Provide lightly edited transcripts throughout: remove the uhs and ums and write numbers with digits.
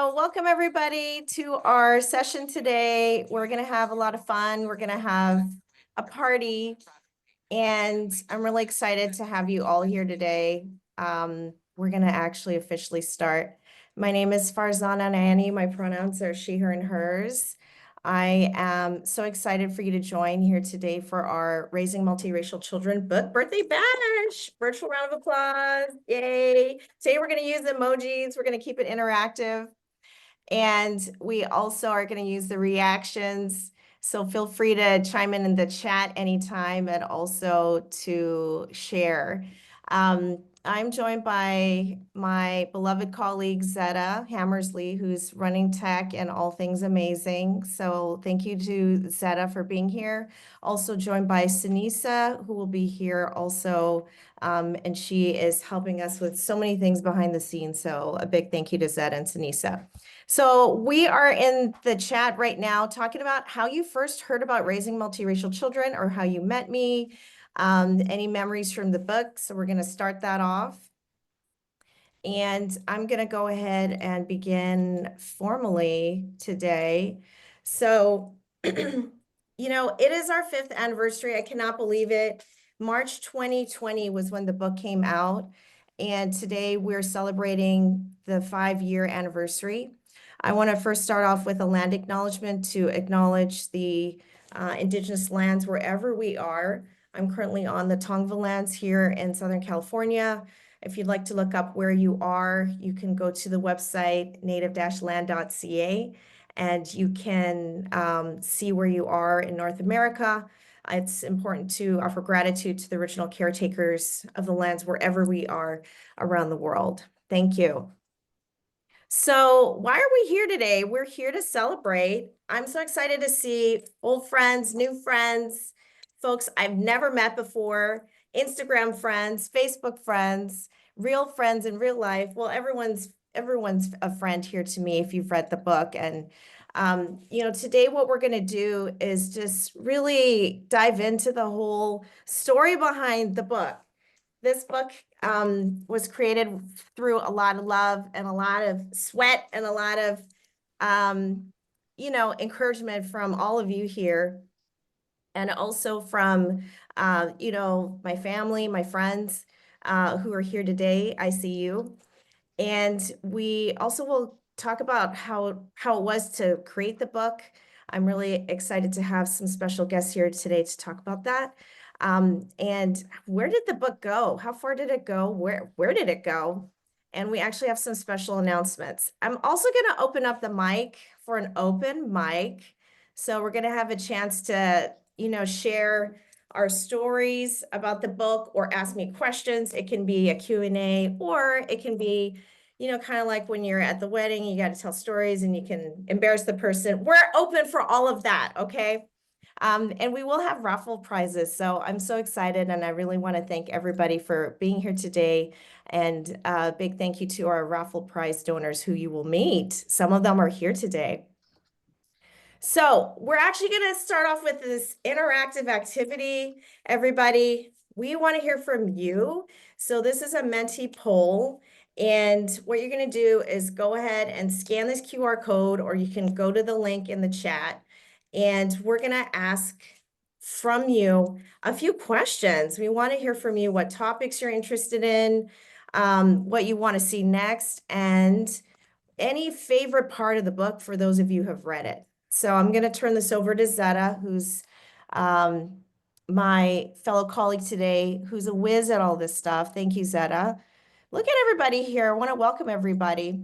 So welcome everybody to our session today. We're going to have a lot of fun. We're going to have a party, and I'm really excited to have you all here today. We're going to actually officially start. My name is Farzana Nayani. My pronouns are she, her, and hers. I am so excited for you to join here today for our Raising Multiracial Children book birthday bash. Virtual round of applause. Yay. Today we're going to use emojis. We're going to keep it interactive. And we also are going to use the reactions. So feel free to chime in the chat anytime and also to share. I'm joined by my beloved colleague, Zetta Hammersley, who's running tech and all things amazing. So thank you to Zetta for being here. Also joined by Sinisa, who will be here also. And she is helping us with so many things behind the scenes. So a big thank you to Zetta and Sinisa. So we are in the chat right now talking about how you first heard about raising multiracial children or how you met me, any memories from the book. So we're going to start that off. And I'm going to go ahead and begin formally today. So, it is our 5th anniversary. I cannot believe it. March 2020 was when the book came out. And today we're celebrating the 5-year anniversary. I want to first start off with a land acknowledgement to acknowledge the Indigenous lands wherever we are. I'm currently on the Tongva lands here in Southern California. If you'd like to look up where you are, you can go to the website native-land.ca and you can see where you are in North America. It's important to offer gratitude to the original caretakers of the lands wherever we are around the world. Thank you. So why are we here today? We're here to celebrate. I'm so excited to see old friends, new friends, folks I've never met before, Instagram friends, Facebook friends, real friends in real life. Well, everyone's a friend here to me if you've read the book. And today what we're going to do is just really dive into the whole story behind the book. This book was created through a lot of love and a lot of sweat and a lot of, encouragement from all of you here. And also from, my family, my friends who are here today. I see you. And we also will talk about how it was to create the book. I'm really excited to have some special guests here today to talk about that. And where did the book go? How far did it go? Where did it go? And we actually have some special announcements. I'm also going to open up the mic for an open mic. So we're going to have a chance to, share our stories about the book or ask me questions. It can be a Q&A, or it can be, kind of like when you're at the wedding, you got to tell stories and you can embarrass the person. We're open for all of that, okay? And we will have raffle prizes. So I'm so excited, and I really want to thank everybody for being here today. And a big thank you to our raffle prize donors who you will meet. Some of them are here today. So we're actually going to start off with this interactive activity. Everybody, we want to hear from you. So this is a Menti poll. And what you're going to do is go ahead and scan this QR code, or you can go to the link in the chat. And we're going to ask from you a few questions. We want to hear from you what topics you're interested in, what you want to see next, and any favorite part of the book for those of you who have read it. So I'm going to turn this over to Zetta, who's my fellow colleague today, who's a whiz at all this stuff. Thank you, Zetta. Look at everybody here. I want to welcome everybody.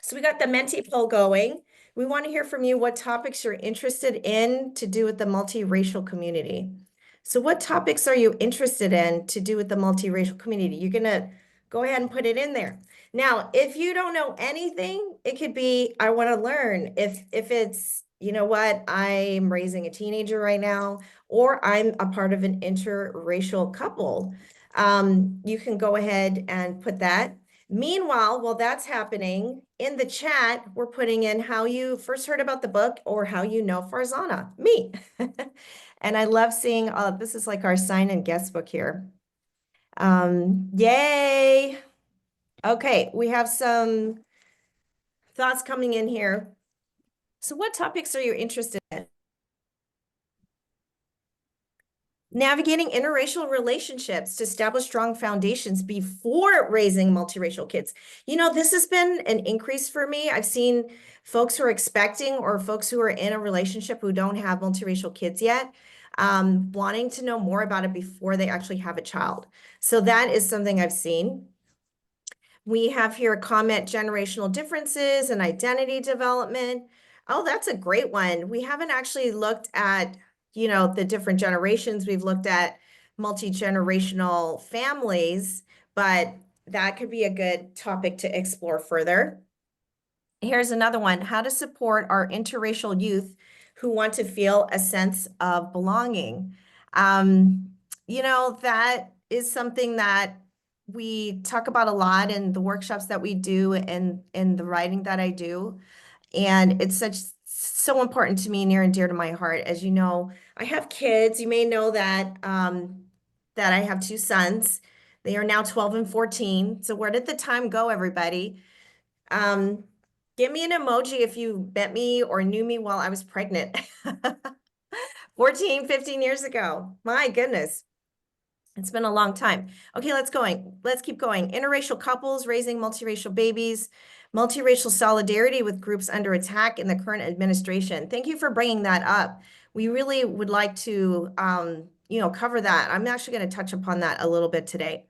So we got the Menti poll going. We want to hear from you what topics you're interested in to do with the multiracial community. So what topics are you interested in to do with the multiracial community? You're going to go ahead and put it in there. Now, if you don't know anything, it could be, I want to learn. If it's, you know what, I'm raising a teenager right now, or I'm a part of an interracial couple, you can go ahead and put that. Meanwhile, while that's happening, in the chat, we're putting in how you first heard about the book or how you know Farzana, me. And I love seeing, this is like our sign and guest book here. Yay. Okay, we have some thoughts coming in here. So what topics are you interested in? Navigating interracial relationships to establish strong foundations before raising multiracial kids. You know, this has been an increase for me. I've seen folks who are expecting or folks who are in a relationship who don't have multiracial kids yet, wanting to know more about it before they actually have a child. So that is something I've seen. We have here a comment, generational differences and identity development. Oh, that's a great one. We haven't actually looked at, you know, the different generations. We've looked at multi-generational families, but that could be a good topic to explore further. Here's another one, how to support our interracial youth who want to feel a sense of belonging. You know, that is something that we talk about a lot in the workshops that we do and in the writing that I do. And it's so important to me, near and dear to my heart. As you know, I have kids. You may know that that I have two sons. They are now 12 and 14. So where did the time go, everybody? Give me an emoji if you met me or knew me while I was pregnant. 14, 15 years ago. My goodness. It's been a long time. Okay, let's keep going. Interracial couples raising multiracial babies, multiracial solidarity with groups under attack in the current administration. Thank you for bringing that up. We really would like to, you know, cover that. I'm actually going to touch upon that a little bit today.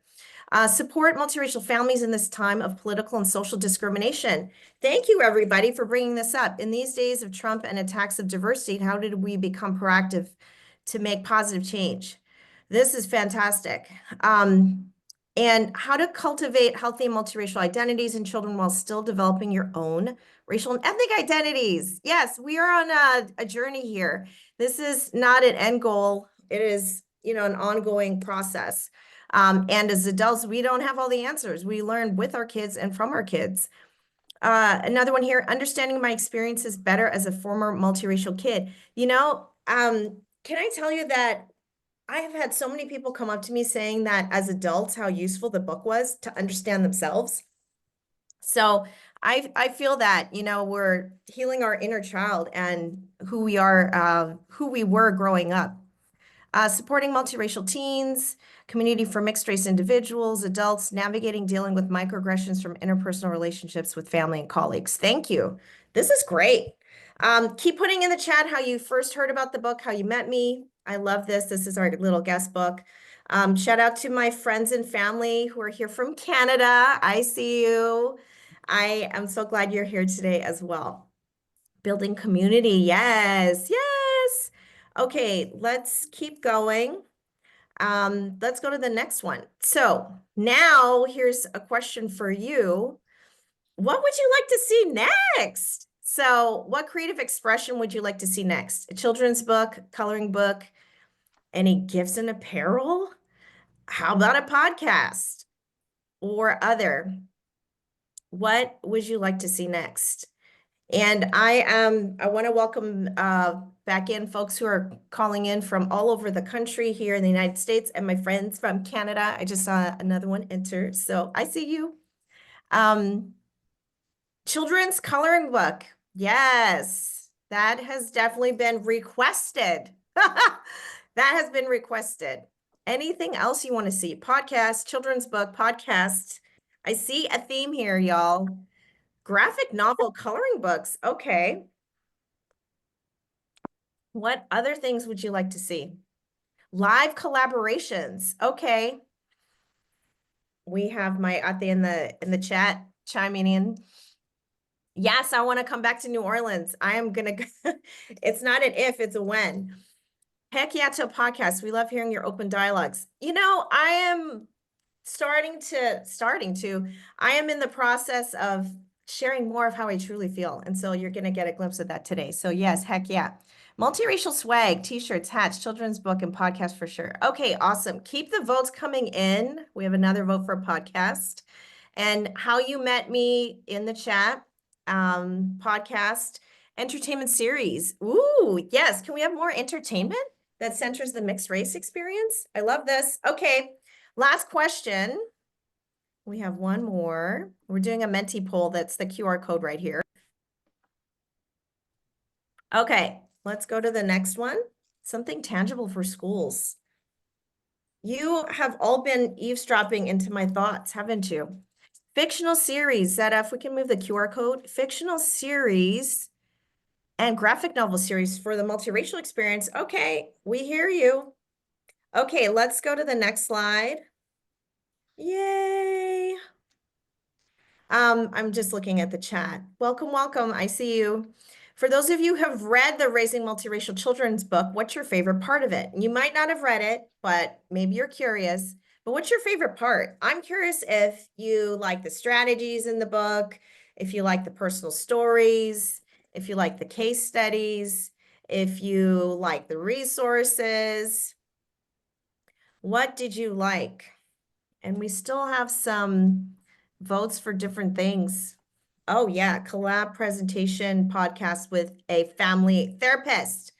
Support multiracial families in this time of political and social discrimination. Thank you, everybody, for bringing this up. In these days of Trump and attacks of diversity, how did we become proactive to make positive change? This is fantastic. And how to cultivate healthy multiracial identities in children while still developing your own racial and ethnic identities. Yes, we are on a journey here. This is not an end goal. It is, you know, an ongoing process. And as adults, we don't have all the answers. We learn with our kids and from our kids. Another one here, understanding my experiences better as a former multiracial kid. You know, can I tell you that I have had so many people come up to me saying that as adults, how useful the book was to understand themselves. So I feel that, you know, we're healing our inner child and who we are, who we were growing up. Supporting multiracial teens, community for mixed race individuals, adults, navigating dealing with microaggressions from interpersonal relationships with family and colleagues. Thank you. This is great. Keep putting in the chat how you first heard about the book, how you met me. I love this. This is our little guest book. Shout out to my friends and family who are here from Canada. I see you. I am so glad you're here today as well. Building community. Yes, yes. Okay, let's keep going. Let's go to the next one. So now here's a question for you. What would you like to see next? So what creative expression would you like to see next? A children's book, coloring book, any gifts and apparel? How about a podcast or other? What would you like to see next? And I want to welcome back in folks who are calling in from all over the country here in the United States and my friends from Canada. I just saw another one enter, so I see you. Children's coloring book. Yes, that has definitely been requested. That has been requested. Anything else you want to see? Podcast, children's book, podcast. I see a theme here, y'all. Graphic novel coloring books. Okay. What other things would you like to see? Live collaborations. Okay. We have my ate in the chat chiming in. Yes, I want to come back to New Orleans. I am gonna it's not an if, it's a when. Heck yeah to a podcast. We love hearing your open dialogues. You know, I am I am in the process of sharing more of how I truly feel. And so you're going to get a glimpse of that today. So yes, heck yeah. Multiracial swag, t-shirts, hats, children's book, and podcast for sure. Okay, awesome. Keep the votes coming in. We have another vote for a podcast. And how you met me in the chat, podcast, entertainment series. Ooh, yes. Can we have more entertainment that centers the mixed race experience? I love this. Okay. Last question. We have one more. We're doing a Menti poll. That's the QR code right here. Okay, let's go to the next one. Something tangible for schools. You have all been eavesdropping into my thoughts, haven't you? Fictional series, Zeta, if we can move the QR code, fictional series and graphic novel series for the multiracial experience. Okay, we hear you. Okay, let's go to the next slide. Yay. I'm just looking at the chat. Welcome, welcome. I see you. For those of you who have read the Raising Multiracial Children's book, what's your favorite part of it? You might not have read it, but maybe you're curious. But what's your favorite part? I'm curious if you like the strategies in the book, if you like the personal stories, if you like the case studies, if you like the resources. What did you like? And we still have some votes for different things. Oh, yeah, collab presentation podcast with a family therapist.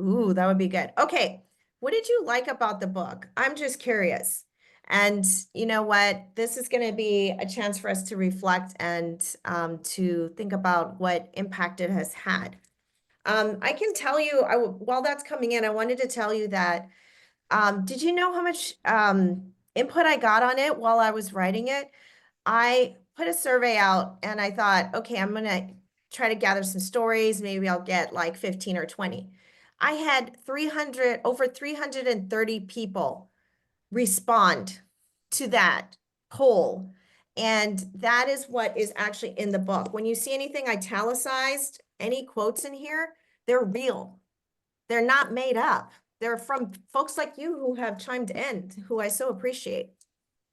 Ooh, that would be good. Okay, what did you like about the book? I'm just curious. And you know what? This is going to be a chance for us to reflect and to think about what impact it has had. I can tell you, while that's coming in, I wanted to tell you that did you know how much input I got on it while I was writing it? I put a survey out and I thought, okay, I'm gonna try to gather some stories. Maybe I'll get like 15 or 20. I had over 330 people respond to that poll. And that is what is actually in the book. When you see anything italicized, any quotes in here, they're real. They're not made up. They're from folks like you who have chimed in, who I so appreciate.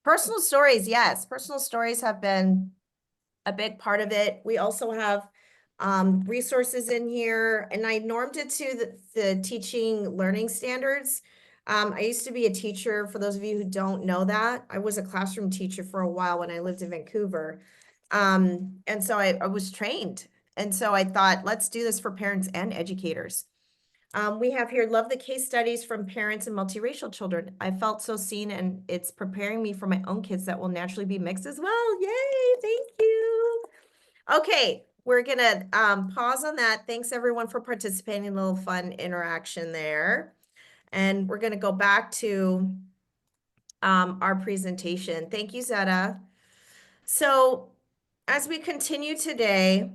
Personal stories, yes. Personal stories have been a big part of it. We also have resources in here, and I normed it to the teaching learning standards. I used to be a teacher. For those of you who don't know that, I was a classroom teacher for a while when I lived in Vancouver. And so I was trained. And so I thought, let's do this for parents and educators. We have here, love the case studies from parents and multiracial children. I felt so seen and it's preparing me for my own kids that will naturally be mixed as well. Yay, thank you. Okay, we're gonna pause on that. Thanks everyone for participating in a little fun interaction there. And we're gonna go back to our presentation. Thank you, Zeta. So as we continue today,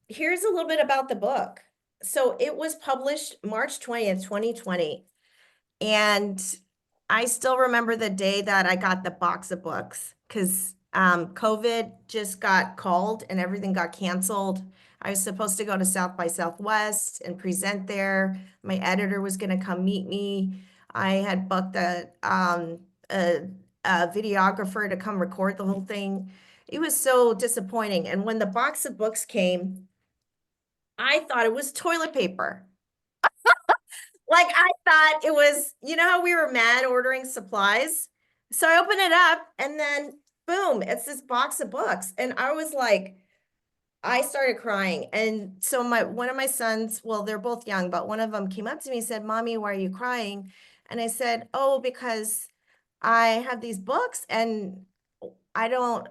here's a little bit about the book. So it was published March 20th, 2020. And I still remember the day that I got the box of books because COVID just got called and everything got canceled. I was supposed to go to South by Southwest and present there. My editor was going to come meet me. I had booked a videographer to come record the whole thing. It was so disappointing. And when the box of books came, I thought it was toilet paper. Like I thought it was, you know how we were mad ordering supplies? So I open it up and then boom, it's this box of books. And I was like, I started crying. And so one of my sons, well, they're both young, but one of them came up to me and said, Mommy, why are you crying? And I said, oh, because I have these books and I don't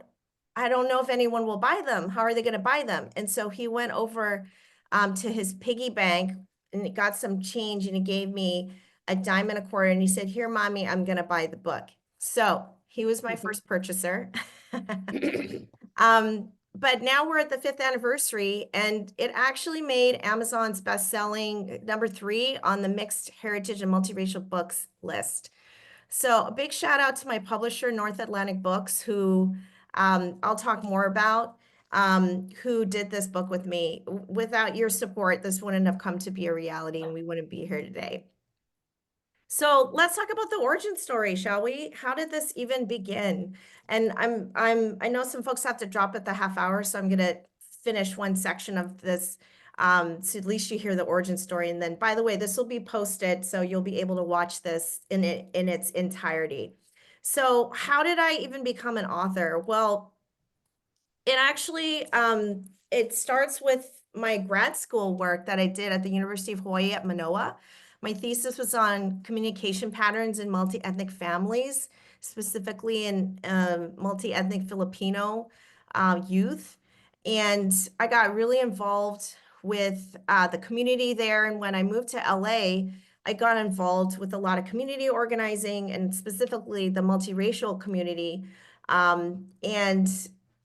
I don't know if anyone will buy them. How are they going to buy them? And so he went over to his piggy bank and he got some change and he gave me a dime and a quarter and he said, here, mommy, I'm going to buy the book. So he was my first purchaser. But now we're at the 5th anniversary and it actually made Amazon's best-selling #3 on the mixed heritage and multiracial books list. So a big shout out to my publisher, North Atlantic Books, who I'll talk more about, who did this book with me. Without your support, this wouldn't have come to be a reality and we wouldn't be here today. So let's talk about the origin story, shall we? How did this even begin? And I know some folks have to drop at the half hour, so I'm gonna finish one section of this so at least you hear the origin story. And then, by the way, this will be posted, so you'll be able to watch this in its entirety. So how did I even become an author? Well, it actually it starts with my grad school work that I did at the University of Hawaii at Manoa. My thesis was on communication patterns in multi-ethnic families, specifically in multi-ethnic Filipino youth. And I got really involved with the community there. And when I moved to LA, I got involved with a lot of community organizing and specifically the multiracial community. And,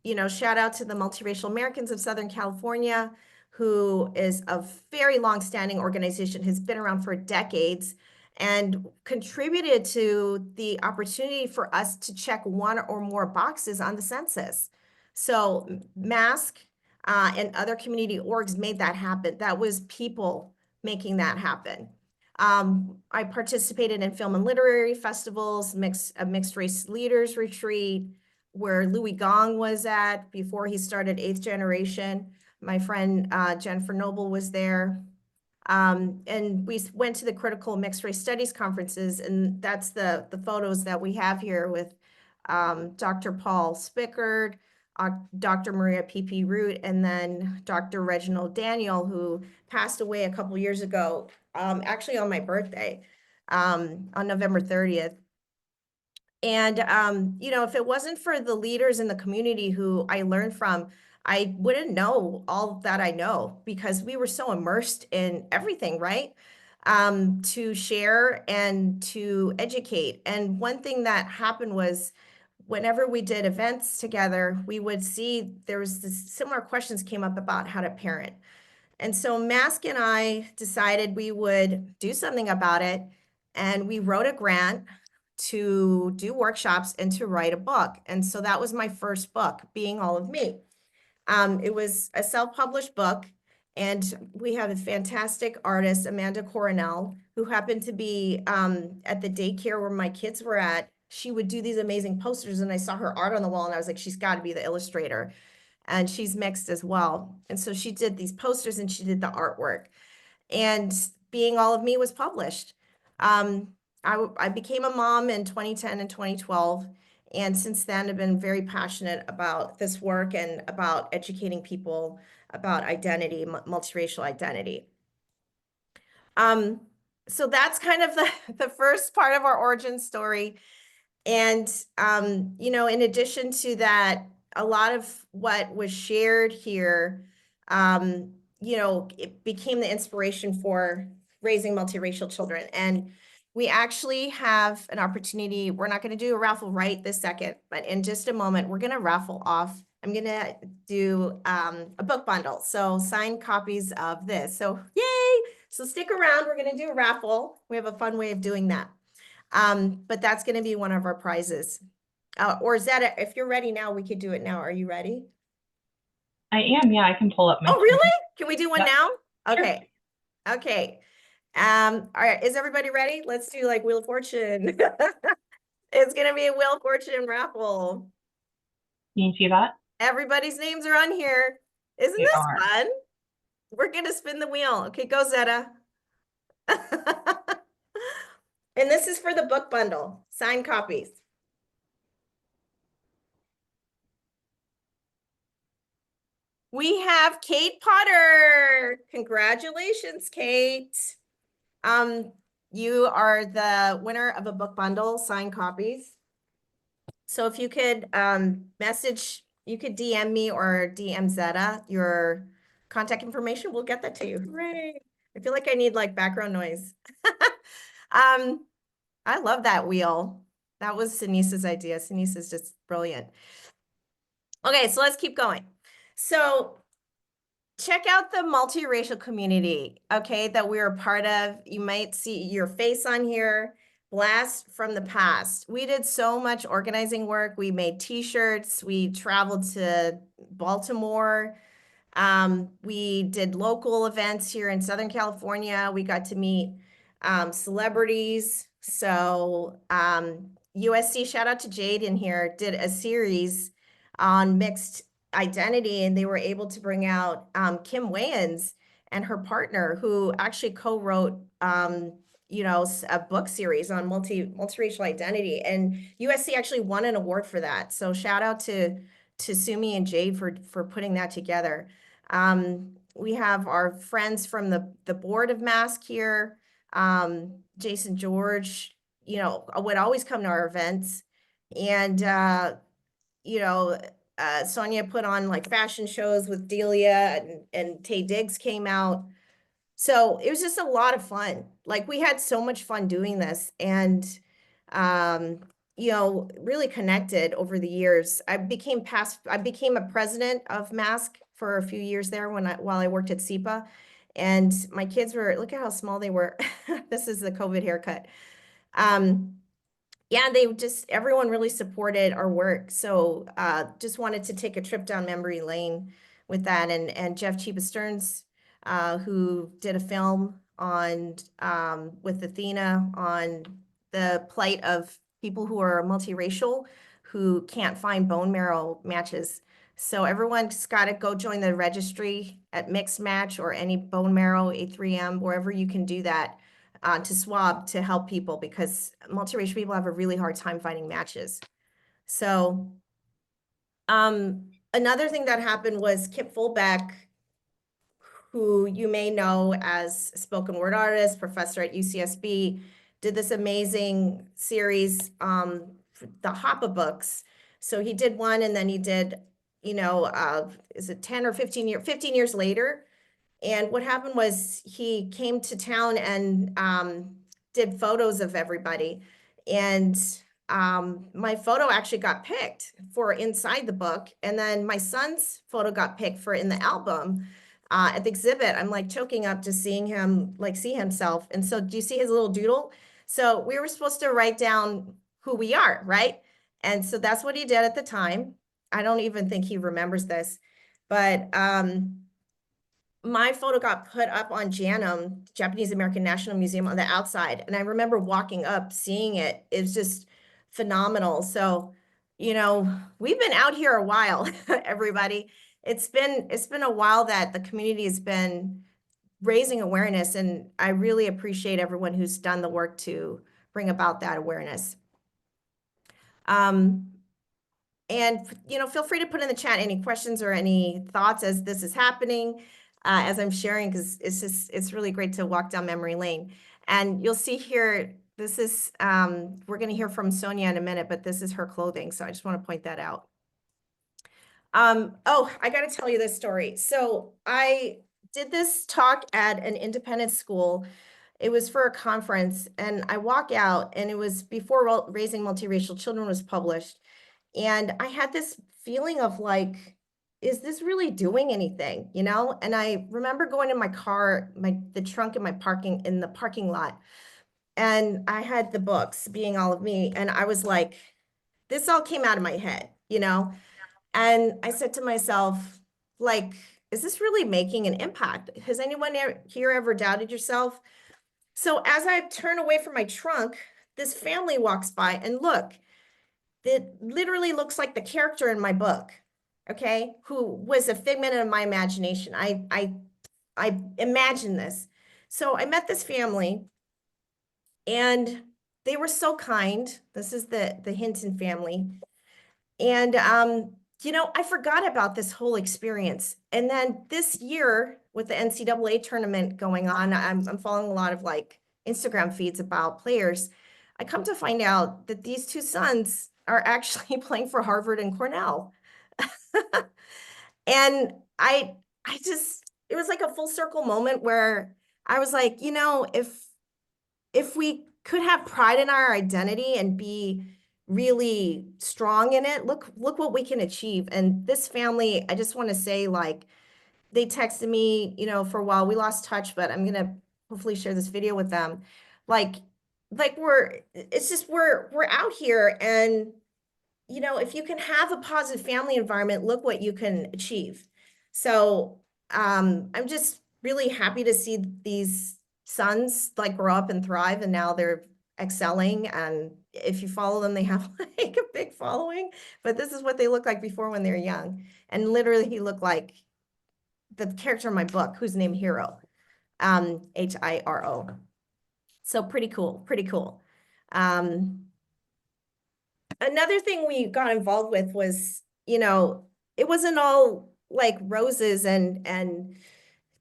you know, shout out to the Multiracial Americans of Southern California, who is a very long-standing organization, has been around for decades and contributed to the opportunity for us to check one or more boxes on the census. So Mask and other community orgs made that happen. That was people making that happen. I participated in film and literary festivals, a mixed race leaders retreat, where Louis Gong was at before he started Eighth Generation. My friend Jennifer Noble was there. And we went to the critical mixed race studies conferences, and that's the photos that we have here with Dr. Paul Spickard, Dr. Maria P.P. Root, and then Dr. Reginald Daniel, who passed away a couple years ago, actually on my birthday, on November 30th. And, you know, if it wasn't for the leaders in the community who I learned from, I wouldn't know all that I know because we were so immersed in everything, right? To share and to educate. And one thing that happened was whenever we did events together, we would see there was this similar questions came up about how to parent. And so Mask and I decided we would do something about it. And we wrote a grant to do workshops and to write a book. And so that was my first book, Being All of Me. It was a self-published book, and we have a fantastic artist, Amanda Coronel, who happened to be at the daycare where my kids were at. She would do these amazing posters, and I saw her art on the wall, and I was like, she's got to be the illustrator. And she's mixed as well. And so she did these posters and she did the artwork. And Being All of Me was published. I became a mom in 2010 and 2012. And since then, I've been very passionate about this work and about educating people about identity, multiracial identity. So that's kind of the first part of our origin story. And, you know, in addition to that, a lot of what was shared here, you know, it became the inspiration for raising multiracial children. And we actually have an opportunity. We're not going to do a raffle right this second, but in just a moment, we're going to raffle off. I'm going to do a book bundle. So signed copies of this. So yay. So stick around. We're going to do a raffle. We have a fun way of doing that. But that's going to be one of our prizes. Or Zeta, if you're ready now, we could do it now. Are you ready? I am, yeah, I can pull up my Oh, really? Can we do one Yep. now? Sure. Okay. Okay. All right. Is everybody ready? Let's do like Wheel of Fortune. It's going to be a Wheel of Fortune raffle. Can you see that? Everybody's names are on here. Isn't They this are. fun? We're going to spin the wheel. Okay, go Zeta. And this is for the book bundle, signed copies. We have Kate Potter. Congratulations, Kate. You are the winner of a book bundle, signed copies. So if you could message, you could DM me or DM Zeta your contact information, we'll get that to you. Hooray. I feel like I need like background noise. I love that wheel. That was Sinisa's idea. Sinisa's just brilliant. Okay, so let's keep going. So check out the multiracial community, okay, that we're a part of. You might see your face on here. Blast from the past. We did so much organizing work. We made t-shirts. We traveled to Baltimore. We did local events here in Southern California. We got to meet celebrities. So USC, shout out to Jade in here, did a series on mixed identity, and they were able to bring out Kim Wayans and her partner, who actually co-wrote you know, a book series on multiracial identity. And USC actually won an award for that. So shout out to Sumi and Jade for putting that together. We have our friends from the board of Mask here. Jason George, you know, would always come to our events. And, you know, Sonia put on like fashion shows with Delia, and Tay Diggs came out. So it was just a lot of fun. Like we had so much fun doing this, and um, really connected over the years. I became a president of Mask for a few years there while I worked at SEPA. And my kids look at how small they were. This is the COVID haircut. Um, yeah, everyone really supported our work. So just wanted to take a trip down memory lane with that. And Jeff Chiba Stearns, who did a film on with Athena on the plight of people who are multiracial who can't find bone marrow matches. So everyone's got to go join the registry at Mixed Match or any bone marrow, A3M, wherever you can do that to swab to help people, because multiracial people have a really hard time finding matches. So another thing that happened was Kip Fulbeck, who you may know as spoken word artist, professor at UCSB, did this amazing series, the Hoppa books. So he did one, and then he did, is it 10 or 15 years later? And what happened was he came to town and did photos of everybody. And my photo actually got picked for inside the book. And then my son's photo got picked for in the album at the exhibit. I'm like choking up just seeing him, like see himself. And so do you see his little doodle? So we were supposed to write down who we are, right? And so that's what he did at the time. I don't even think he remembers this, but my photo got put up on JANM, Japanese American National Museum, on the outside. And I remember walking up, seeing it. It's just phenomenal. So, we've been out here a while, everybody. It's been a while that the community has been raising awareness, and I really appreciate everyone who's done the work to bring about that awareness. And feel free to put in the chat any questions or any thoughts as this is happening, as I'm sharing, because it's really great to walk down memory lane. And you'll see here, this is, we're going to hear from Sonia in a minute, but this is her clothing. So I just want to point that out. Oh, I got to tell you this story. So I did this talk at an independent school. It was for a conference, and I walk out, and it was before Raising Multiracial Children was published. And I had this feeling of like, is this really doing anything, And I remember going in my car, the trunk in the parking lot, and I had the books, Being All of Me, and I was like, this all came out of my head, And I said to myself, like, is this really making an impact? Has anyone here ever doubted yourself? So as I turn away from my trunk, this family walks by, and look, that literally looks like the character in my book, okay, who was a figment of my imagination. I imagined this. So I met this family, and they were so kind. This is the Hinton family. And I forgot about this whole experience. And then this year with the NCAA tournament going on, I'm following a lot of like Instagram feeds about players. I come to find out that these two sons are actually playing for Harvard and Cornell. And it was like a full circle moment where I was like, if we could have pride in our identity and be really strong in it, look what we can achieve. And this family, I just want to say, like, they texted me, for a while. We lost touch, but I'm gonna hopefully share this video with them. Like we're out here, and if you can have a positive family environment, look what you can achieve. So I'm just really happy to see these sons like grow up and thrive, and now they're excelling. And if you follow them, they have like a big following, but this is what they look like before when they're young. And literally he looked like the character in my book, who's named Hiro, Hiro. So pretty cool, pretty cool. Another thing we got involved with was, it wasn't all like roses and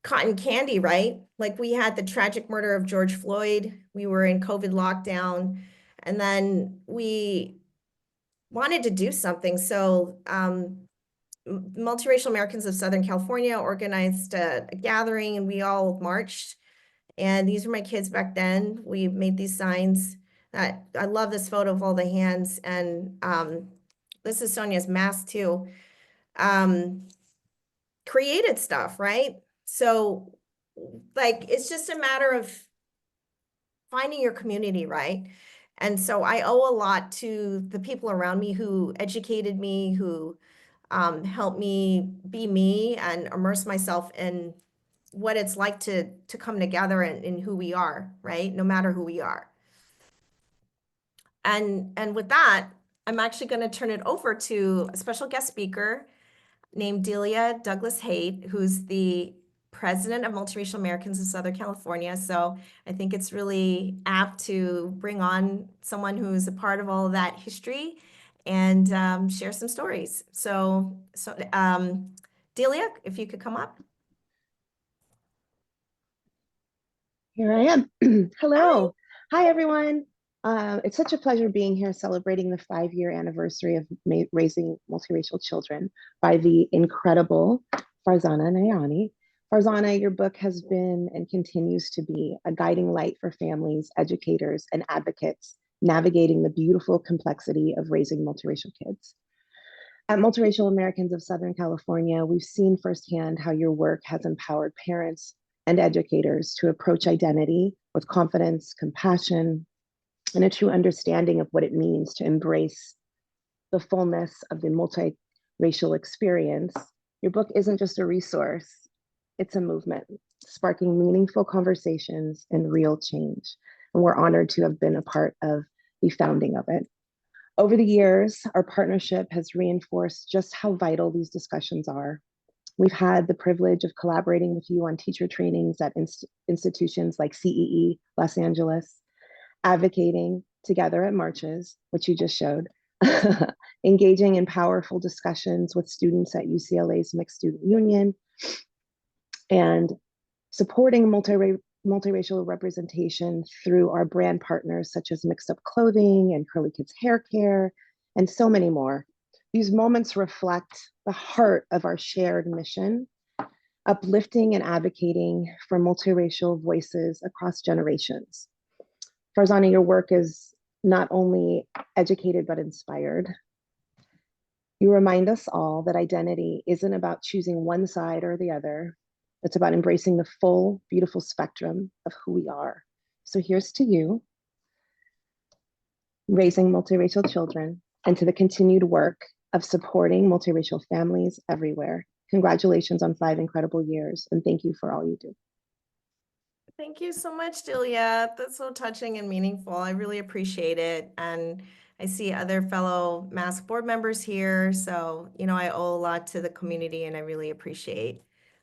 cotton candy, right? Like we had the tragic murder of George Floyd. We were in COVID lockdown, and then we wanted to do something. So Multiracial Americans of Southern California organized a gathering and we all marched. And these were my kids back then. We made these signs. I love this photo of all the hands. And this is Sonia's mask too. Um, Created stuff, right? So like, it's just a matter of finding your community, right? And so I owe a lot to the people around me who educated me, who helped me be me and immerse myself in what it's like to come together in who we are, right? No matter who we are. And with that, I'm actually going to turn it over to a special guest speaker named Delia Douglas Haight, who's the president of Multiracial Americans of Southern California. So I think it's really apt to bring on someone who's a part of all of that history and share some stories. So Delia, if you could come up. Here I am. Hi. Hello. Hi, everyone. It's such a pleasure being here celebrating the 5-year anniversary of raising multiracial children by the incredible Farzana Nayani. Farzana, your book has been and continues to be a guiding light for families, educators, and advocates navigating the beautiful complexity of raising multiracial kids. At Multiracial Americans of Southern California, we've seen firsthand how your work has empowered parents and educators to approach identity with confidence, compassion, and a true understanding of what it means to embrace the fullness of the multiracial experience. Your book isn't just a resource, it's a movement, sparking meaningful conversations and real change. And we're honored to have been a part of the founding of it. Over the years, our partnership has reinforced just how vital these discussions are. We've had the privilege of collaborating with you on teacher trainings at institutions like CEE Los Angeles, advocating together at marches, which you just showed, engaging in powerful discussions with students at UCLA's Mixed Student Union, and supporting multiracial representation through our brand partners such as Mixed Up Clothing and Curly Kids Hair Care, and so many more. These moments reflect the heart of our shared mission, uplifting and advocating for multiracial voices across generations. Farzana, your work is not only educated but inspired. You remind us all that identity isn't about choosing one side or the other. It's about embracing the full, beautiful spectrum of who we are. So here's to you, raising multiracial children, and to the continued work of supporting multiracial families everywhere. Congratulations on 5 incredible years, and thank you for all you do. Thank you so much, Delia. That's so touching and meaningful. I really appreciate it. And I see other fellow Mask board members here. So, I owe a lot to the community and I really appreciate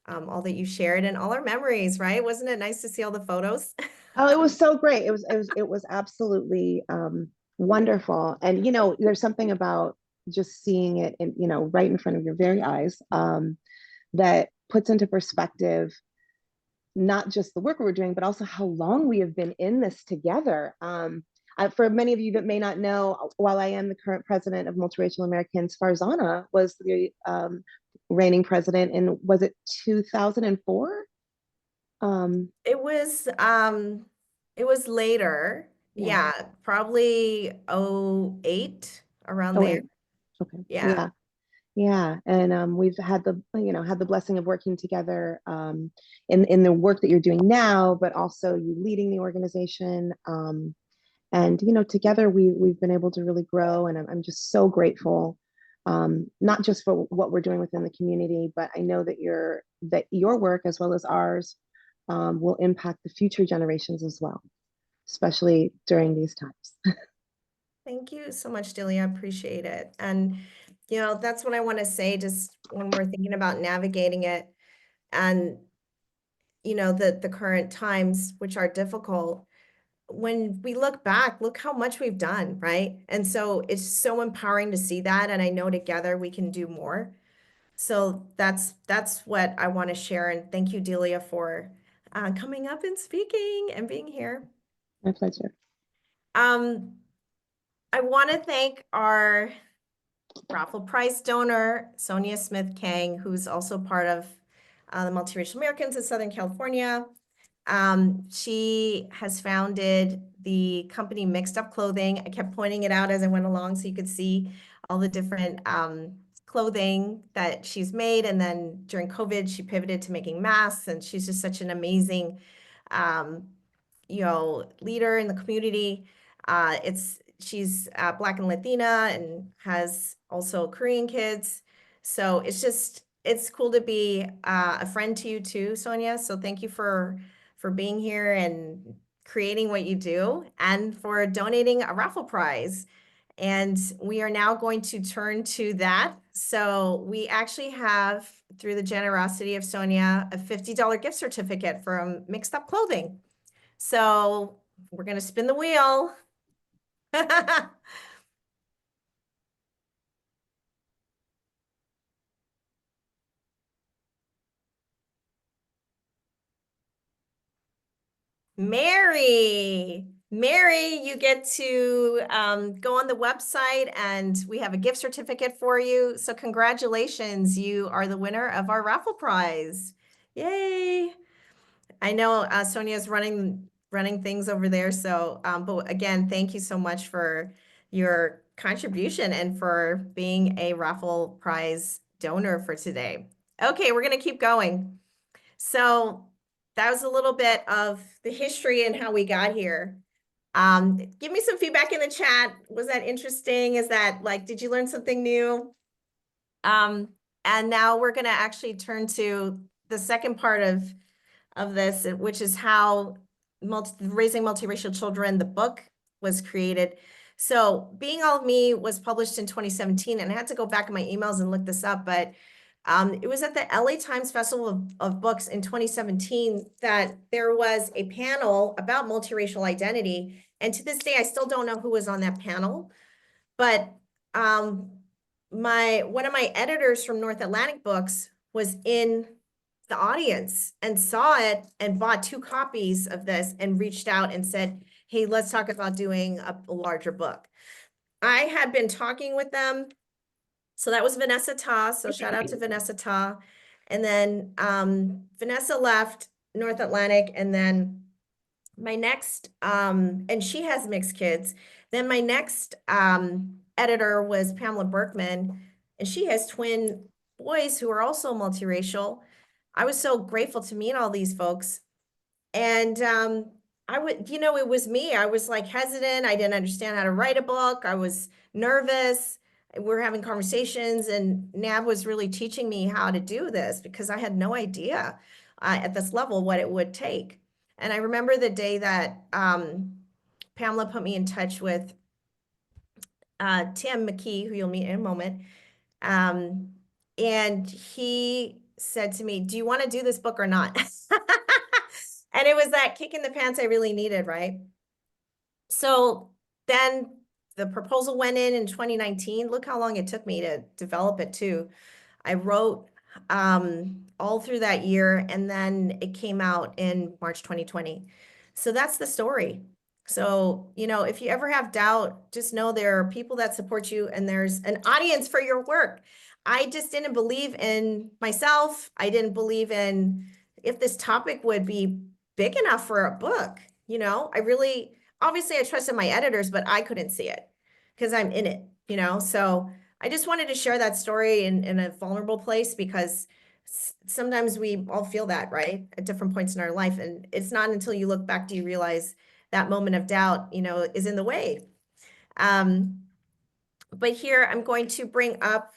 all that you shared and all our memories, right? Wasn't it nice to see all the photos? Oh, it was so great. It was absolutely wonderful. And there's something about just seeing it in, right in front of your very eyes, that puts into perspective not just the work we're doing, but also how long we have been in this together. For many of you that may not know, while I am the current president of Multiracial Americans, Farzana was the reigning president in, was it 2004? It was later. Yeah. Yeah, probably '08 around Oh, there. wait. Okay. Yeah. Yeah. Yeah, and we've had the blessing of working together in the work that you're doing now, but also you leading the organization, and together we've been able to really grow, and I'm just so grateful, not just for what we're doing within the community, but I know that your work as well as ours will impact the future generations as well, especially during these times. Thank you so much, Delia. I appreciate it. And, that's what I want to say just when we're thinking about navigating it and, the current times, which are difficult. When we look back, look how much we've done, right? And so it's so empowering to see that. And I know together we can do more. So that's what I want to share. And thank you, Delia, for coming up and speaking and being here. My pleasure. Um, I want to thank our raffle prize donor, Sonia Smith Kang, who's also part of the Multiracial Americans in Southern California. She has founded the company Mixed Up Clothing. I kept pointing it out as I went along so you could see all the different clothing that she's made. And then during COVID, she pivoted to making masks, and she's just such an amazing, leader in the community. She's Black and Latina and has also Korean kids. So it's cool to be a friend to you too, Sonia. So thank you for being here and creating what you do and for donating a raffle prize. And we are now going to turn to that. So we actually have, through the generosity of Sonia, a $50 gift certificate from Mixed Up Clothing. So we're going to spin the wheel. Mary, you get to go on the website and we have a gift certificate for you. So congratulations, you are the winner of our raffle prize. Yay. I know Sonia's running things over there. So, but again, thank you so much for your contribution and for being a raffle prize donor for today. Okay, we're going to keep going. So that was a little bit of the history and how we got here. Give me some feedback in the chat. Was that interesting? Is that like, did you learn something new? And now we're going to actually turn to the second part of this, which is how Raising Multiracial Children, the book, was created. So Being All of Me was published in 2017, and I had to go back in my emails and look this up, but it was at the LA Times Festival of Books in 2017 that there was a panel about multiracial identity. And to this day, I still don't know who was on that panel, but one of my editors from North Atlantic Books was in the audience and saw it and bought 2 copies of this and reached out and said, hey, let's talk about doing a larger book. I had been talking with them. So that was Vanessa Ta. So shout out to Vanessa Ta. And then Vanessa left North Atlantic, and then my next, and she has mixed kids. Then my next editor was Pamela Berkman, and she has twin boys who are also multiracial. I was so grateful to meet all these folks. And it was me. I was like hesitant. I didn't understand how to write a book. I was nervous. We're having conversations, and Nab was really teaching me how to do this because I had no idea at this level what it would take. And I remember the day that Pamela put me in touch with Tim McKee, who you'll meet in a moment. And he said to me, do you want to do this book or not? And it was that kick in the pants I really needed, right? So then the proposal went in 2019. Look how long it took me to develop it too. I wrote all through that year, and then it came out in March 2020. So that's the story. So, if you ever have doubt, just know there are people that support you and there's an audience for your work. I just didn't believe in myself. I didn't believe in if this topic would be big enough for a book. Obviously I trusted my editors, but I couldn't see it because I'm in it, so I just wanted to share that story in a vulnerable place because sometimes we all feel that, right? At different points in our life. And it's not until you look back do you realize that moment of doubt, is in the way. But here I'm going to bring up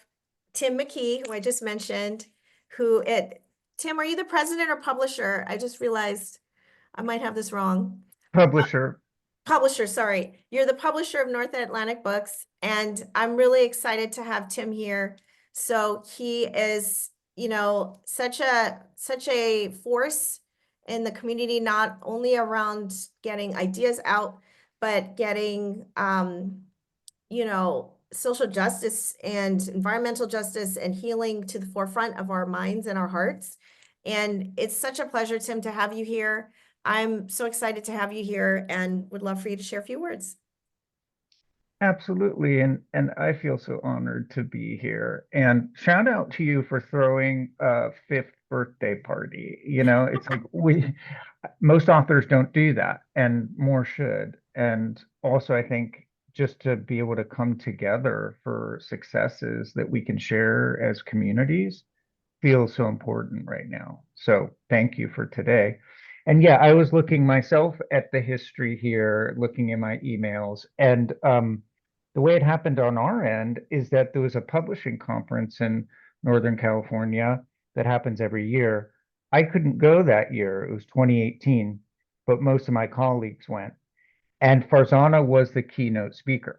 Tim McKee, who I just mentioned, Tim, are you the president or publisher? I just realized I might have this wrong. Publisher. Publisher, sorry. You're the publisher of North Atlantic Books, and I'm really excited to have Tim here. So he is, such a force in the community, not only around getting ideas out, but getting, social justice and environmental justice and healing to the forefront of our minds and our hearts. And it's such a pleasure, Tim, to have you here. I'm so excited to have you here and would love for you to share a few words. Absolutely, and I feel so honored to be here. And shout out to you for throwing a fifth birthday party. You know, it's like we most authors don't do that, and more should. And also, I think just to be able to come together for successes that we can share as communities feels so important right now. So thank you for today. And yeah, I was looking myself at the history here, looking in my emails, and the way it happened on our end is that there was a publishing conference in Northern California that happens every year. I couldn't go that year. It was 2018, but most of my colleagues went. And Farzana was the keynote speaker.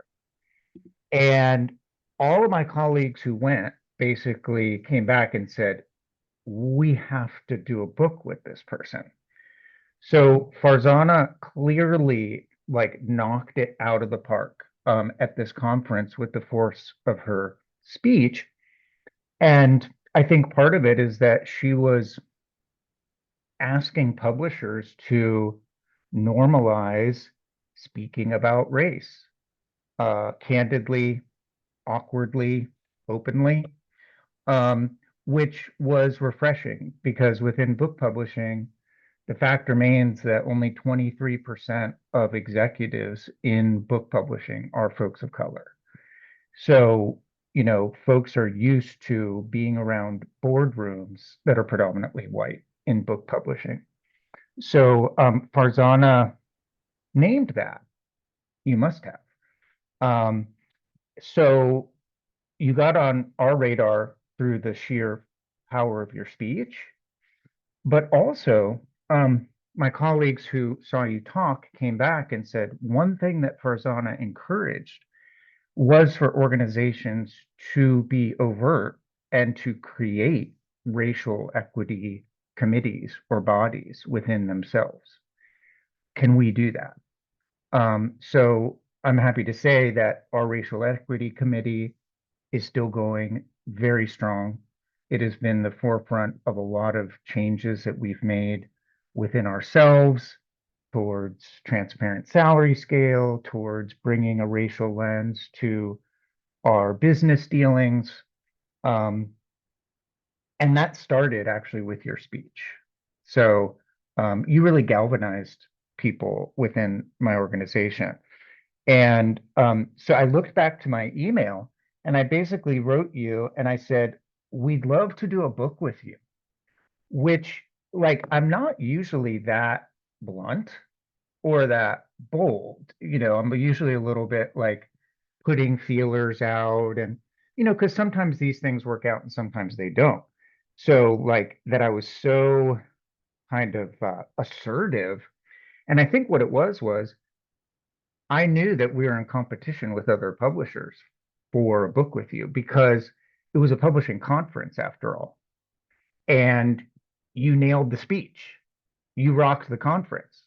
And all of my colleagues who went basically came back and said, we have to do a book with this person. So Farzana clearly like knocked it out of the park at this conference with the force of her speech. And I think part of it is that she was asking publishers to normalize speaking about race candidly, awkwardly, openly, which was refreshing because within book publishing, the fact remains that only 23% of executives in book publishing are folks of color. So, you know, folks are used to being around boardrooms that are predominantly white in book publishing. So, Farzana named that. You must have. Um, so you got on our radar through the sheer power of your speech, but also my colleagues who saw you talk came back and said one thing that Farzana encouraged was for organizations to be overt and to create racial equity committees or bodies within themselves. Can we do that? So I'm happy to say that our racial equity committee is still going very strong. It has been the forefront of a lot of changes that we've made within ourselves towards transparent salary scale, towards bringing a racial lens to our business dealings. Um, and that started actually with your speech. So you really galvanized people within my organization. And so I looked back to my email and I basically wrote you and I said, we'd love to do a book with you, which, like, I'm not usually that blunt or that bold. You know, I'm usually a little bit like putting feelers out and, you know, because sometimes these things work out and sometimes they don't. So, like, that I was so kind of assertive. And I think what it was I knew that we were in competition with other publishers for a book with you because it was a publishing conference after all. And you nailed the speech. You rocked the conference.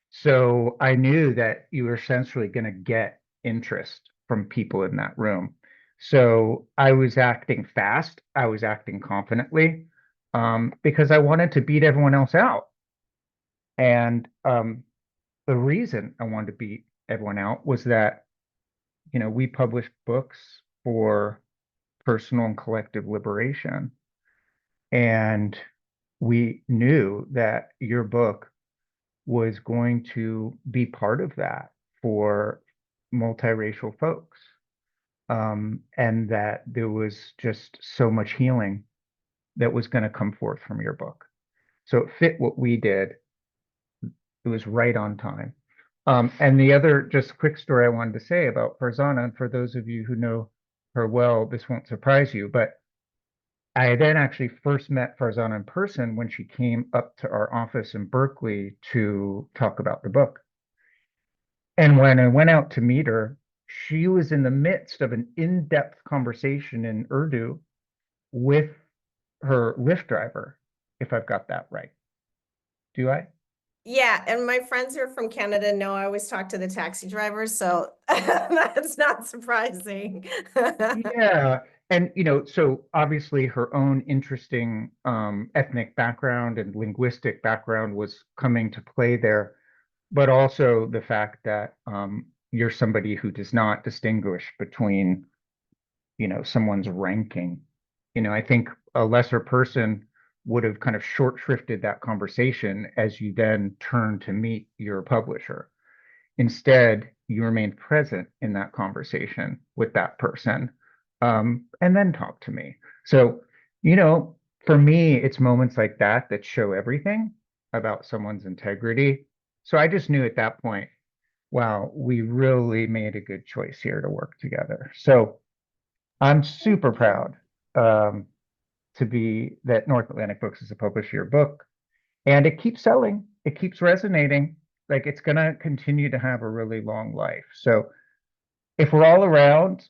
So I knew that you were essentially going to get interest from people in that room. So I was acting fast. I was acting confidently because I wanted to beat everyone else out. And the reason I wanted to beat everyone out was that, you know, we publish books for personal and collective liberation. And we knew that your book was going to be part of that for multiracial folks. And that there was just so much healing that was going to come forth from your book. So it fit what we did. It was right on time. And the other just quick story I wanted to say about Farzana, and for those of you who know her well, this won't surprise you, but I then actually first met Farzana in person when she came up to our office in Berkeley to talk about the book. And when I went out to meet her, she was in the midst of an in-depth conversation in Urdu with her Lyft driver, if I've got that right. Do I? Yeah, and my friends who are from Canada know I always talk to the taxi drivers, so that's not surprising. Yeah. And, you know, so obviously her own interesting ethnic background and linguistic background was coming to play there, but also the fact that you're somebody who does not distinguish between, someone's ranking. I think a lesser person would have kind of short shrifted that conversation as you then turn to meet your publisher. Instead, you remain present in that conversation with that person, and then talk to me. So, for me, it's moments like that that show everything about someone's integrity. So I just knew at that point, wow, we really made a good choice here to work together. So I'm super proud to be that North Atlantic Books is a publisher of your book, and it keeps selling. It keeps resonating. Like, it's going to continue to have a really long life. So if we're all around,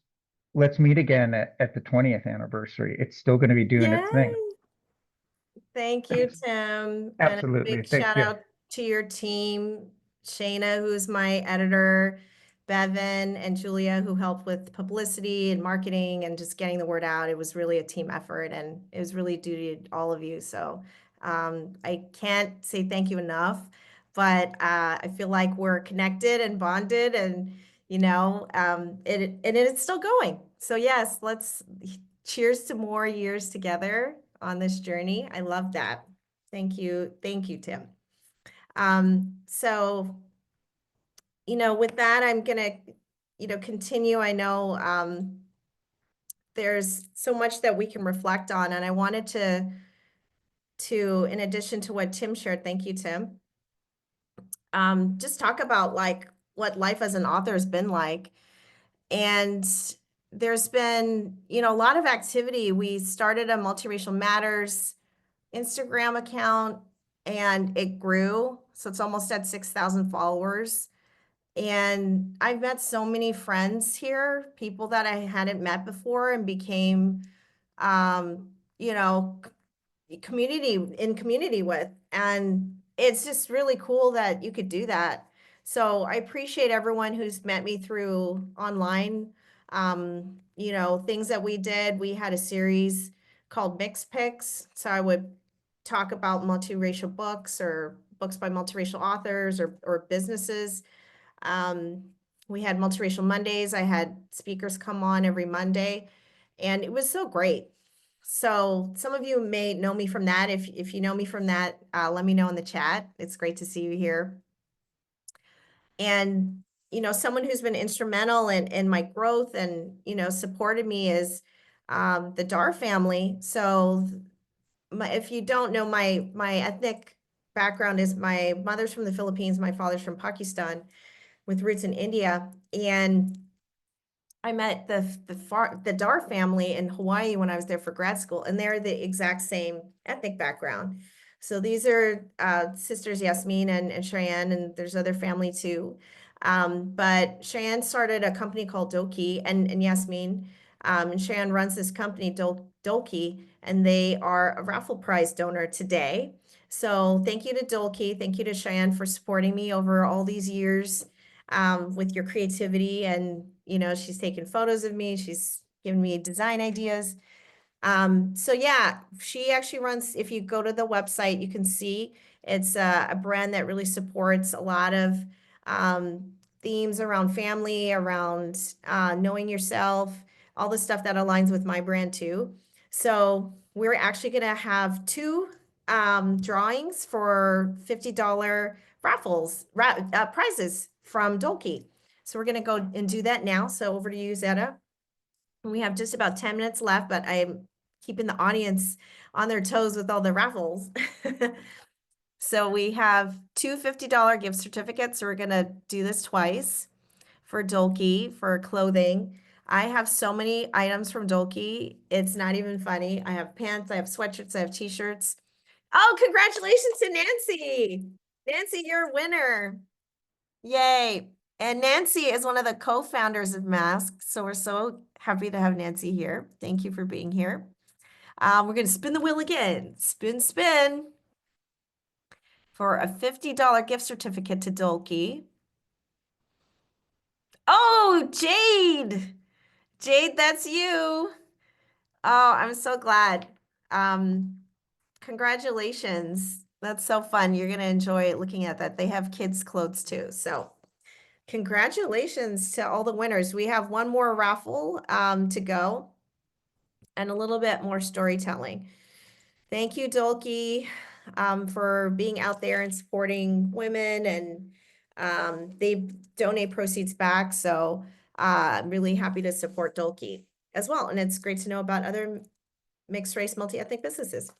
let's meet again at the 20th anniversary. It's still going to be doing its thing. Thank you, Thanks. Tim. And a Absolutely. big Thank shout you. out to your team, Shayna, who's my editor, Bevan and Julia, who helped with publicity and marketing and just getting the word out. It was really a team effort, and it was really due to all of you. So I can't say thank you enough, but I feel like we're connected and bonded, and it's still going. So yes, let's cheers to more years together on this journey. I love that. Thank you. Thank you, Tim. So, with that, I'm gonna, continue. I know there's so much that we can reflect on, and I wanted to, in addition to what Tim shared, thank you, Tim, just talk about like what life as an author has been like. And there's been, a lot of activity. We started a Multiracial Matters Instagram account, and it grew. So it's almost at 6,000 followers. And I've met so many friends here, people that I hadn't met before, and became, um, you know, community with. And it's just really cool that you could do that. So I appreciate everyone who's met me through online. Things that we did. We had a series called Mix Picks. So I would talk about multiracial books or books by multiracial authors or businesses. Um, we had Multiracial Mondays. I had speakers come on every Monday, and it was so great. So some of you may know me from that. If you know me from that, let me know in the chat. It's great to see you here. And, someone who's been instrumental in my growth and, supported me is the Dar family. So if you don't know, my ethnic background is my mother's from the Philippines, my father's from Pakistan with roots in India. And I met the Dar family in Hawaii when I was there for grad school, and they're the exact same ethnic background. So these are sisters Yasmin and Cheyenne, and there's other family too. But Cheyenne started a company called Doki, and Yasmin, and Cheyenne runs this company, Doki, and they are a raffle prize donor today. So thank you to Doki, thank you to Cheyenne for supporting me over all these years with your creativity. And, she's taken photos of me. She's given me design ideas. So yeah, she actually runs, if you go to the website, you can see it's a brand that really supports a lot of themes around family, around knowing yourself, all the stuff that aligns with my brand too. So we're actually going to have two drawings for $50 prizes from Dolke. So we're going to go and do that now. So over to you, Zetta. We have just about 10 minutes left, but I'm keeping the audience on their toes with all the raffles. So we have two $50 gift certificates. So we're going to do this twice for Dolke for clothing. I have so many items from Dolke. It's not even funny. I have pants, I have sweatshirts, I have t-shirts. Oh, congratulations to Nancy. Nancy, you're a winner. Yay. And Nancy is one of the co-founders of Mask. So we're so happy to have Nancy here. Thank you for being here. We're going to spin the wheel again. Spin, spin. For a $50 gift certificate to Dolke. Oh, Jade. Jade, that's you. Oh, I'm so glad. Congratulations. That's so fun. You're going to enjoy looking at that. They have kids' clothes too. So Congratulations to all the winners. We have one more raffle to go and a little bit more storytelling. Thank you, Dolke, for being out there and supporting women, and they donate proceeds back. So I'm really happy to support Dolke as well. And it's great to know about other mixed race, multi-ethnic businesses.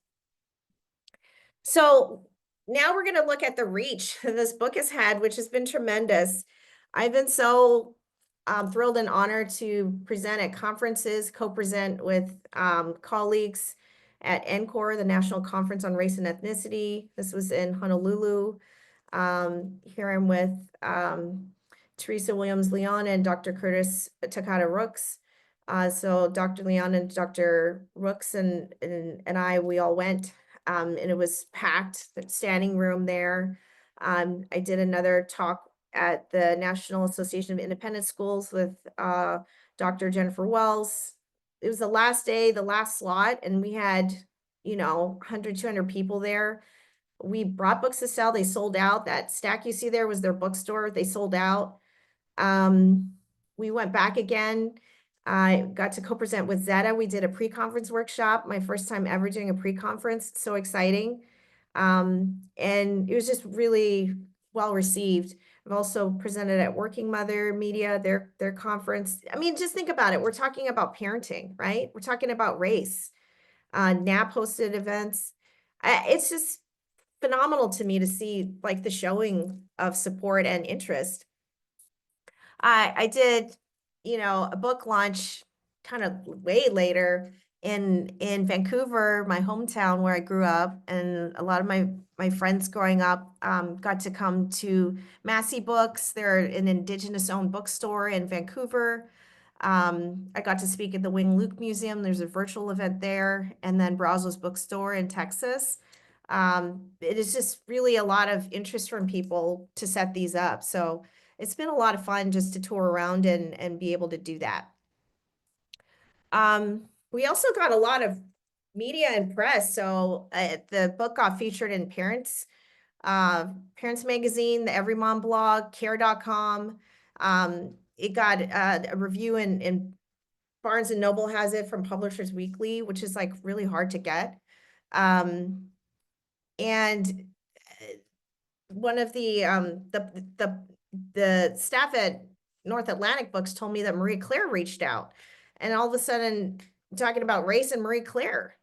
So now we're going to look at the reach this book has had, which has been tremendous. I've been so thrilled and honored to present at conferences, co-present with colleagues at NCORE, the National Conference on Race and Ethnicity. This was in Honolulu. Here I'm with Teresa Williams-Leon and Dr. Curtis Takata Rooks. So Dr. Leon and Dr. Rooks and I, we all went. And it was packed, the standing room there. I did another talk at the National Association of Independent Schools with Dr. Jennifer Wells. It was the last day, the last slot, and we had, 100, 200 people there. We brought books to sell. They sold out. That stack you see there was their bookstore. They sold out. We went back again. I got to co-present with Zeta. We did a pre-conference workshop, my first time ever doing a pre-conference. So exciting. And it was just really well received. I've also presented at Working Mother Media, their conference. I mean, just think about it. We're talking about parenting, right? We're talking about race. NAP hosted events. It's just phenomenal to me to see like the showing of support and interest. I did, a book launch kind of way later in Vancouver, my hometown where I grew up, and a lot of my friends growing up got to come to Massey Books. They're an Indigenous-owned bookstore in Vancouver. I got to speak at the Wing Luke Museum. There's a virtual event there, and then Brazos Bookstore in Texas. It is just really a lot of interest from people to set these up. So it's been a lot of fun just to tour around and be able to do that. We also got a lot of media and press. So the book got featured in Parents Magazine, the Every Mom blog, care.com. It got a review in Barnes and Noble has it from Publishers Weekly, which is like really hard to get. And one of the staff at North Atlantic Books told me that Marie Claire reached out, and all of a sudden talking about race and Marie Claire,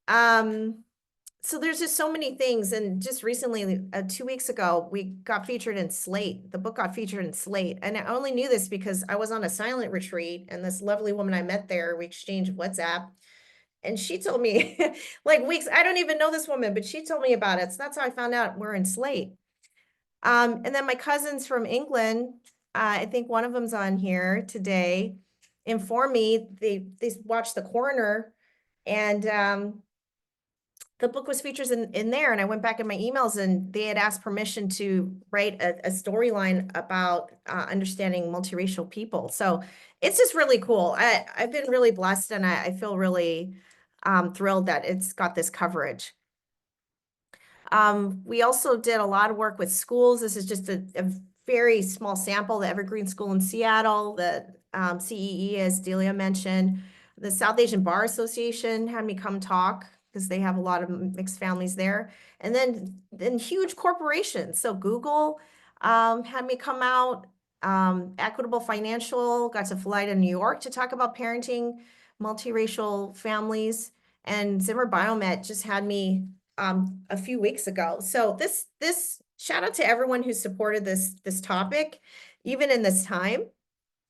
so there's just so many things. And just recently, 2 weeks ago, we got featured in Slate. The book got featured in Slate. And I only knew this because I was on a silent retreat, and this lovely woman I met there, we exchanged WhatsApp. And she told me like weeks, I don't even know this woman, but she told me about it. So that's how I found out we're in Slate. And then my cousins from England, I think one of them's on here today, informed me they watched The Coroner, and the book was featured in there. And I went back in my emails, and they had asked permission to write a storyline about understanding multiracial people. So it's just really cool. I've been really blessed, and I feel really thrilled that it's got this coverage. We also did a lot of work with schools. This is just a very small sample. The Evergreen School in Seattle, the CEE, as Delia mentioned. The South Asian Bar Association had me come talk because they have a lot of mixed families there. And then huge corporations. So Google had me come out. Equitable Financial got to fly to New York to talk about parenting multiracial families. And Zimmer Biomet just had me a few weeks ago. So this shout out to everyone who supported this topic, even in this time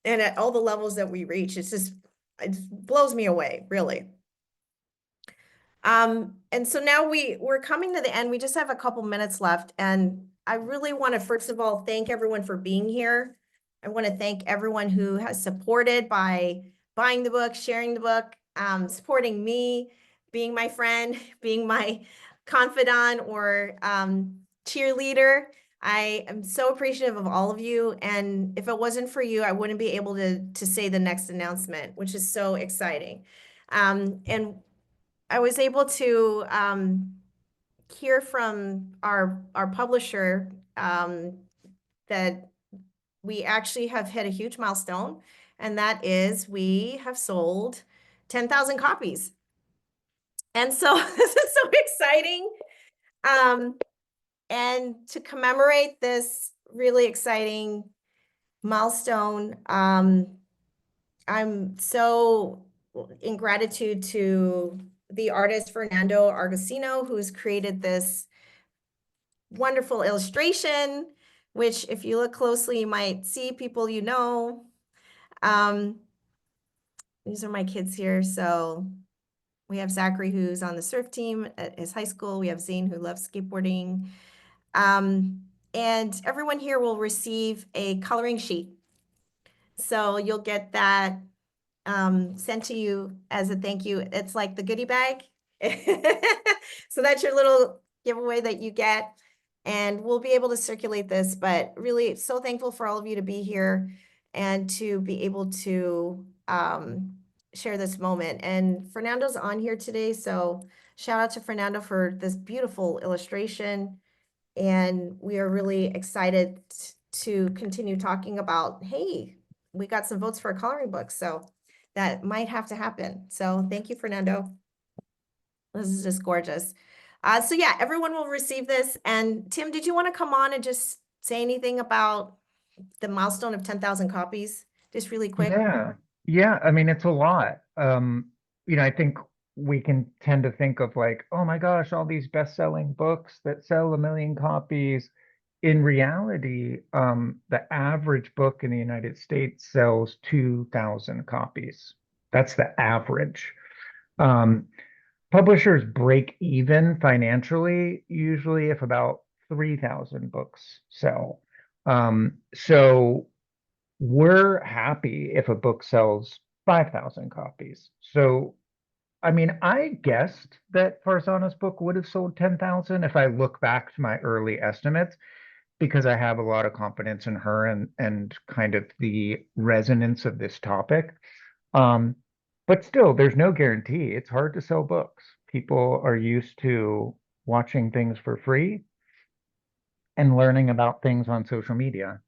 and at all the levels that we reach. It blows me away, really. And so now we're coming to the end. We just have a couple minutes left, and I really want to first of all thank everyone for being here. I want to thank everyone who has supported by buying the book, sharing the book, supporting me, being my friend, being my confidant or cheerleader. I am so appreciative of all of you. And if it wasn't for you, I wouldn't be able to say the next announcement, which is so exciting. And I was able to hear from our publisher that we actually have hit a huge milestone, and that is we have sold 10,000 copies. And so this is so exciting. And to commemorate this really exciting milestone, I'm so in gratitude to the artist Fernando Argosino, who's created this wonderful illustration, which if you look closely, you might see people you know. These are my kids here. So we have Zachary, who's on the surf team at his high school. We have Zane, who loves skateboarding. And everyone here will receive a coloring sheet. So you'll get that sent to you as a thank you. It's like the goodie bag. So that's your little giveaway that you get. And we'll be able to circulate this, but really so thankful for all of you to be here and to be able to share this moment. And Fernando's on here today, so shout out to Fernando for this beautiful illustration. And we are really excited to continue talking about, hey, we got some votes for a coloring book, so that might have to happen. So thank you, Fernando. This is just gorgeous. So yeah, everyone will receive this. And Tim, did you want to come on and just say anything about the milestone of 10,000 copies? Just really quick. Yeah. I mean, it's a lot. I think we can tend to think of like, oh my gosh, all these best-selling books that sell 1 million copies. In reality, the average book in the United States sells 2,000 copies. That's the average. Publishers break even financially usually if about 3,000 books sell. So we're happy if a book sells 5,000 copies. So, I mean, I guessed that Farzana's book would have sold 10,000 if I look back to my early estimates, because I have a lot of confidence in her and kind of the resonance of this topic. But still, there's no guarantee. It's hard to sell books. People are used to watching things for free and learning about things on social media.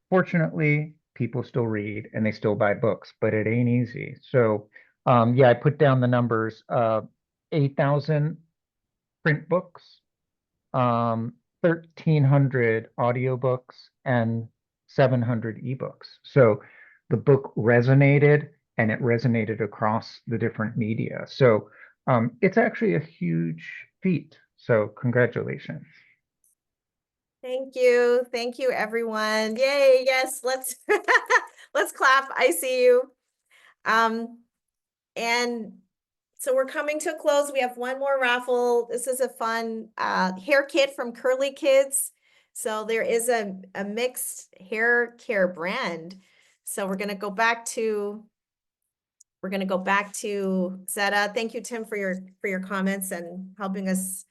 Fortunately, people still read and they still buy books, but it ain't easy. So, yeah, I put down the numbers, 8,000 print books, 1,300 audiobooks, and 700 ebooks. So the book resonated, and it resonated across the different media. So it's actually a huge feat. So congratulations. Thank you. Thank you, everyone. Yay. Yes, let's let's clap. I see you. And so we're coming to a close. We have one more raffle. This is a fun hair kit from Curly Kids. So there is a mixed hair care brand. So we're gonna go back to Zeta. Thank you, Tim, for your comments and helping us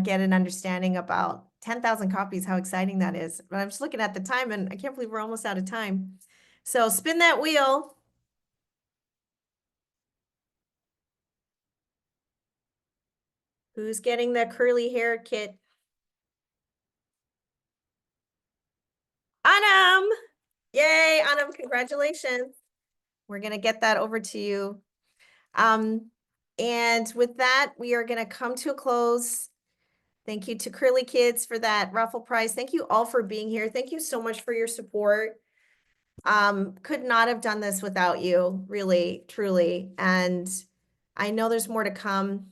get an understanding about 10,000 copies, how exciting that is. But I'm just looking at the time and I can't believe we're almost out of time. So spin that wheel. Who's getting the curly hair kit? Anam! Yay, Anam, congratulations. We're gonna get that over to you. And with that, we are gonna come to a close. Thank you to Curly Kids for that raffle prize. Thank you all for being here. Thank you so much for your support. Could not have done this without you, really, truly. And I know there's more to come.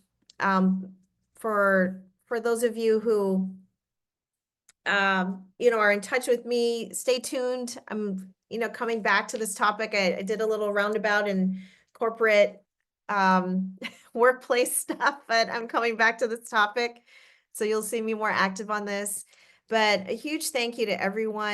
For those of you who are in touch with me, stay tuned. I'm, coming back to this topic. I did a little roundabout in corporate workplace stuff, but I'm coming back to this topic. So you'll see me more active on this. But a huge thank you to everyone.